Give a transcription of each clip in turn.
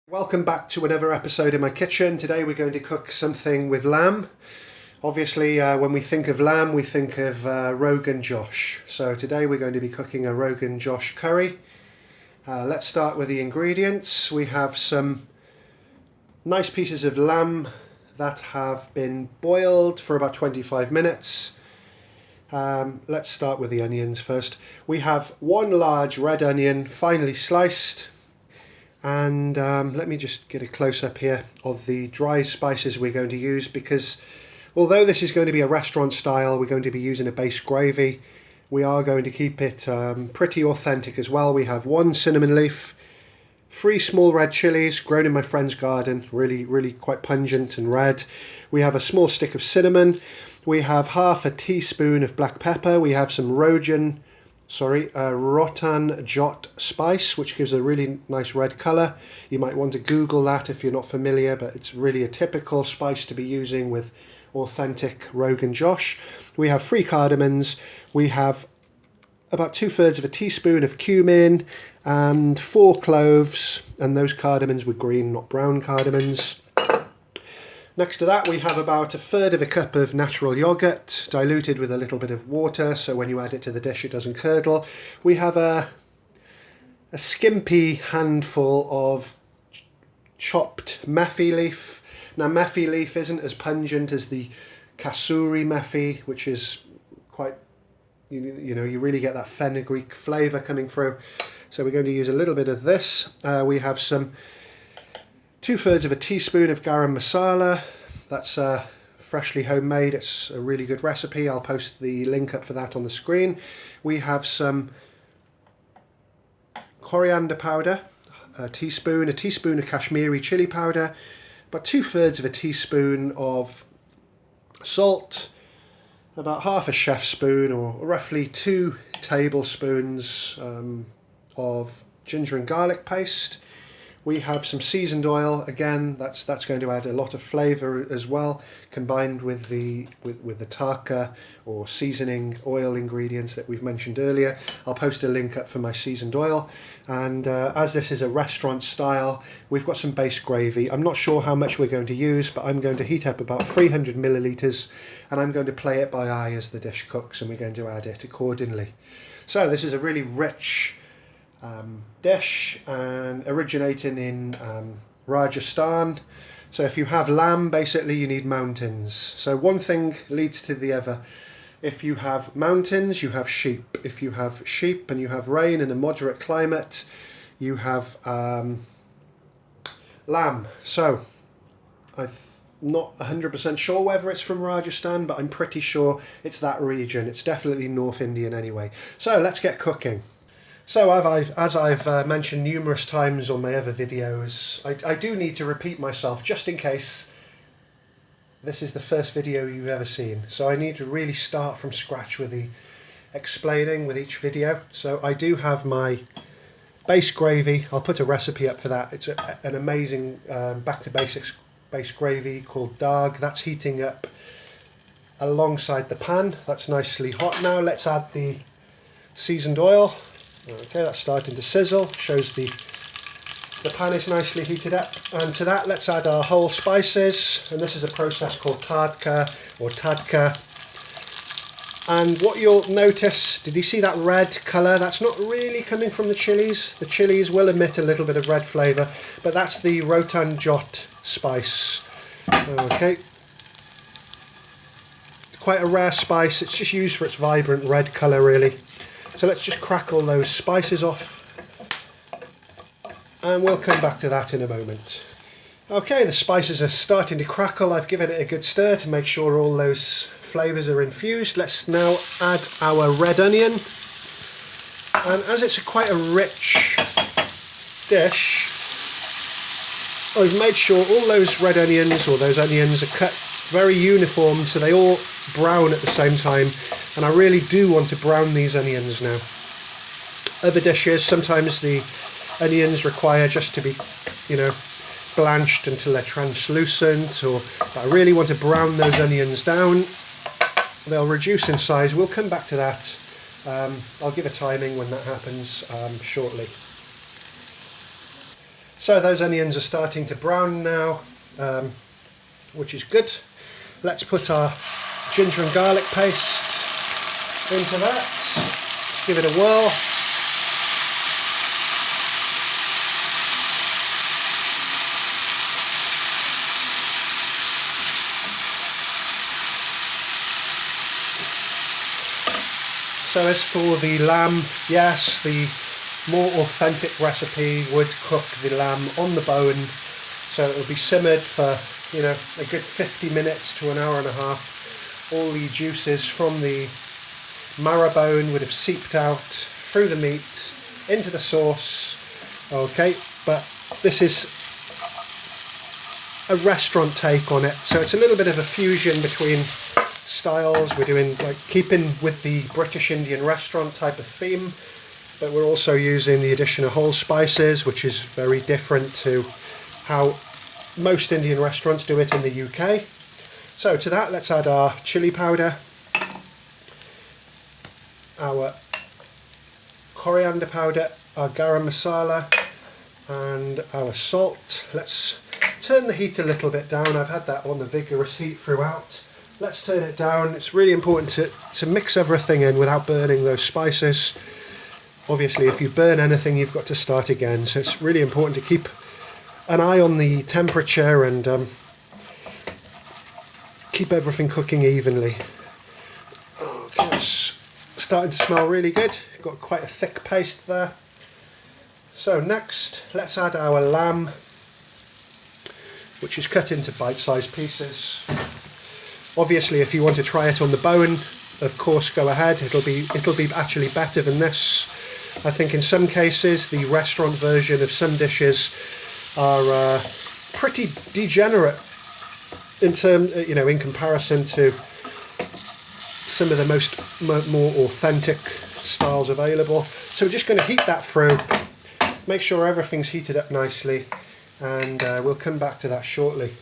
Welcome back to another episode in my kitchen. Today we're going to cook something with lamb. Obviously when we think of lamb we think of ROGN Josh. So today we're going to be cooking a ROGN Josh curry. Let's start with the ingredients. We have some nice pieces of lamb that have been boiled for about 25 minutes. Let's start with the onions first. We have one large red onion finely sliced. And let me just get a close-up here of the dry spices we're going to use, because although this is going to be a restaurant style, we're going to be using a base gravy. We are going to keep it pretty authentic as well. We have one cinnamon leaf, 3 small red chilies grown in my friend's garden, really quite pungent and red. We have a small stick of cinnamon. We have half a teaspoon of black pepper. We have some ROGN Jot spice, which gives a really nice red colour. You might want to Google that if you're not familiar, but it's really a typical spice to be using with authentic ROGN Josh. We have 3 cardamoms. We have about 2/3 of a teaspoon of cumin and 4 cloves, and those cardamoms were green, not brown cardamoms. Next to that we have about 1/3 of a cup of natural yogurt diluted with a little bit of water, so when you add it to the dish it doesn't curdle. We have a skimpy handful of chopped methi leaf. Now methi leaf isn't as pungent as the kasuri methi, which is quite, you know, you really get that fenugreek flavour coming through. So we're going to use a little bit of this. We have some 2/3 of a teaspoon of garam masala. That's freshly homemade. It's a really good recipe. I'll post the link up for that on the screen. We have some coriander powder, a teaspoon of Kashmiri chili powder, about 2/3 of a teaspoon of salt, about half a chef spoon or roughly 2 tablespoons of ginger and garlic paste. We have some seasoned oil. Again, that's going to add a lot of flavour as well, combined with the tarka or seasoning oil ingredients that we've mentioned earlier. I'll post a link up for my seasoned oil. And as this is a restaurant style, we've got some base gravy. I'm not sure how much we're going to use, but I'm going to heat up about 300 millilitres, and I'm going to play it by eye as the dish cooks, and we're going to add it accordingly. So this is a really rich dish, and originating in Rajasthan. So if you have lamb, basically you need mountains. So one thing leads to the other. If you have mountains, you have sheep. If you have sheep and you have rain in a moderate climate, you have lamb. So I'm not 100% sure whether it's from Rajasthan, but I'm pretty sure it's that region. It's definitely North Indian anyway. So let's get cooking. So as I've mentioned numerous times on my other videos, I do need to repeat myself just in case this is the first video you've ever seen. So I need to really start from scratch with the explaining with each video. So I do have my base gravy. I'll put a recipe up for that. It's an amazing back to basics base gravy called Dag. That's heating up alongside the pan. That's nicely hot now. Let's add the seasoned oil. Okay, that's starting to sizzle, shows the pan is nicely heated up. And to that let's add our whole spices, and this is a process called tadka or tadka. And what you'll notice, did you see that red colour? That's not really coming from the chilies. The chilies will emit a little bit of red flavour, but that's the ROGN Jot spice. Okay, quite a rare spice. It's just used for its vibrant red colour really. So let's just crackle those spices off, and we'll come back to that in a moment. Okay, the spices are starting to crackle. I've given it a good stir to make sure all those flavours are infused. Let's now add our red onion. And as it's quite a rich dish, I've made sure all those red onions or those onions are cut very uniform so they all brown at the same time. And I really do want to brown these onions now. Other dishes, sometimes the onions require just to be, you know, blanched until they're translucent, but I really want to brown those onions down. They'll reduce in size. We'll come back to that. I'll give a timing when that happens shortly. So those onions are starting to brown now, which is good. Let's put our ginger and garlic paste into that. Give it a whirl. So as for the lamb, yes, the more authentic recipe would cook the lamb on the bone, so it will be simmered for, you know, a good 50 minutes to an hour and a half. All the juices from the marrow bone would have seeped out through the meat into the sauce. Okay, but this is a restaurant take on it, so it's a little bit of a fusion between styles. We're doing, like, keeping with the British Indian restaurant type of theme, but we're also using the addition of whole spices, which is very different to how most Indian restaurants do it in the UK. So to that, let's add our chili powder, our coriander powder, our garam masala, and our salt. Let's turn the heat a little bit down. I've had that on the vigorous heat throughout. Let's turn it down. It's really important to mix everything in without burning those spices. Obviously, if you burn anything, you've got to start again. So it's really important to keep an eye on the temperature and keep everything cooking evenly. Okay, it's starting to smell really good. Got quite a thick paste there. So next, let's add our lamb, which is cut into bite-sized pieces. Obviously, if you want to try it on the bone, of course, go ahead. It'll be actually better than this. I think in some cases the restaurant version of some dishes are pretty degenerate in in comparison to some of the more authentic styles available. So we're just going to heat that through, make sure everything's heated up nicely, and we'll come back to that shortly.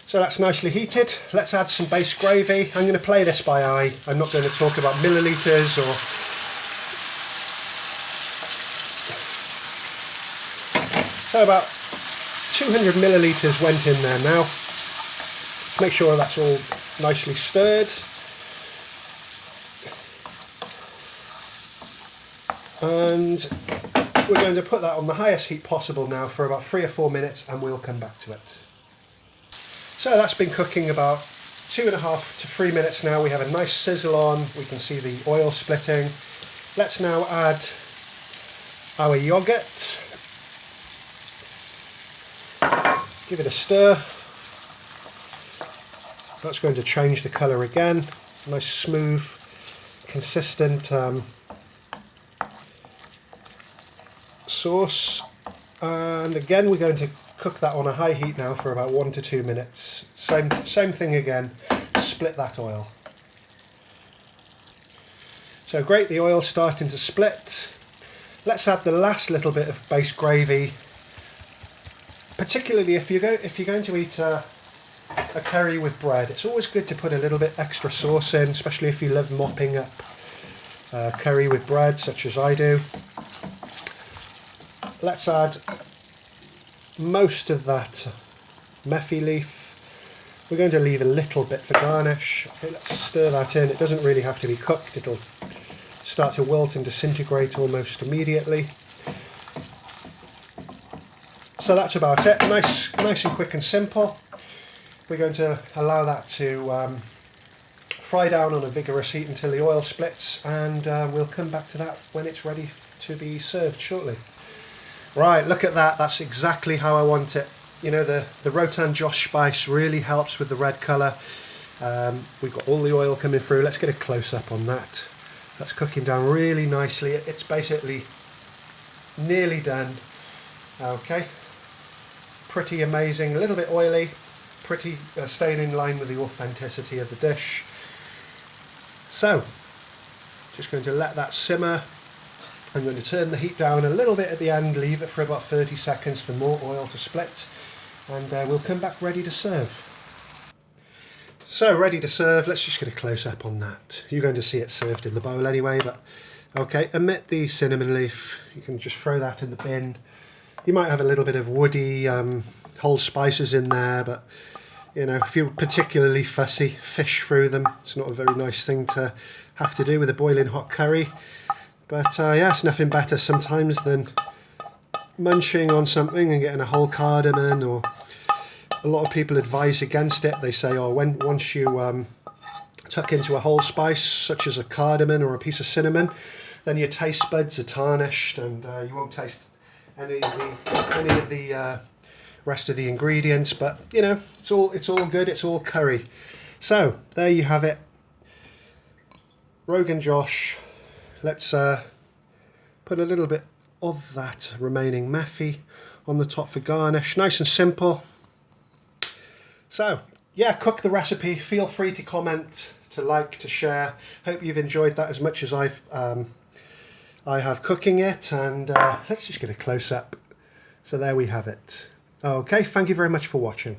So that's nicely heated. Let's add some base gravy. I'm going to play this by eye. I'm not going to talk about millilitres or... So about 200 millilitres went in there now. Make sure that's all nicely stirred. And we're going to put that on the highest heat possible now for about 3 or 4 minutes, and we'll come back to it. So that's been cooking about 2.5 to 3 minutes now. We have a nice sizzle on. We can see the oil splitting. Let's now add our yogurt. Give it a stir. That's going to change the colour again. Nice, smooth, consistent sauce. And again, we're going to cook that on a high heat now for about 1 to 2 minutes. Same thing again, split that oil. So great, the oil's starting to split. Let's add the last little bit of base gravy, particularly if you're going to eat a curry with bread. It's always good to put a little bit extra sauce in, especially if you love mopping up curry with bread, such as I do. Let's add most of that methi leaf. We're going to leave a little bit for garnish. Okay, let's stir that in. It doesn't really have to be cooked. It'll start to wilt and disintegrate almost immediately. So that's about it. Nice and quick and simple. We're going to allow that to fry down on a vigorous heat until the oil splits, and we'll come back to that when it's ready to be served shortly. Right, look at that. That's exactly how I want it. You know, the Rotan Josh spice really helps with the red colour. We've got all the oil coming through. Let's get a close-up on that. That's cooking down really nicely. It's basically nearly done. Okay, pretty amazing. A little bit oily, pretty staying in line with the authenticity of the dish. So, just going to let that simmer. I'm going to turn the heat down a little bit at the end, leave it for about 30 seconds for more oil to split, and we'll come back ready to serve. So ready to serve, let's just get a close-up on that. You're going to see it served in the bowl anyway, but okay, omit the cinnamon leaf. You can just throw that in the bin. You might have a little bit of woody whole spices in there, but you know, if you're particularly fussy, fish through them. It's not a very nice thing to have to do with a boiling hot curry. But yeah, it's nothing better sometimes than munching on something and getting a whole cardamom. Or a lot of people advise against it. They say, oh, once you tuck into a whole spice such as a cardamom or a piece of cinnamon, then your taste buds are tarnished and you won't taste any of the rest of the ingredients. But you know, it's all good. It's all curry. So there you have it, Rogan Josh. Let's put a little bit of that remaining Meffy on the top for garnish. Nice and simple. So yeah, cook the recipe. Feel free to comment, to like, to share. Hope you've enjoyed that as much as I have cooking it. And let's just get a close up. So there we have it. Okay, thank you very much for watching.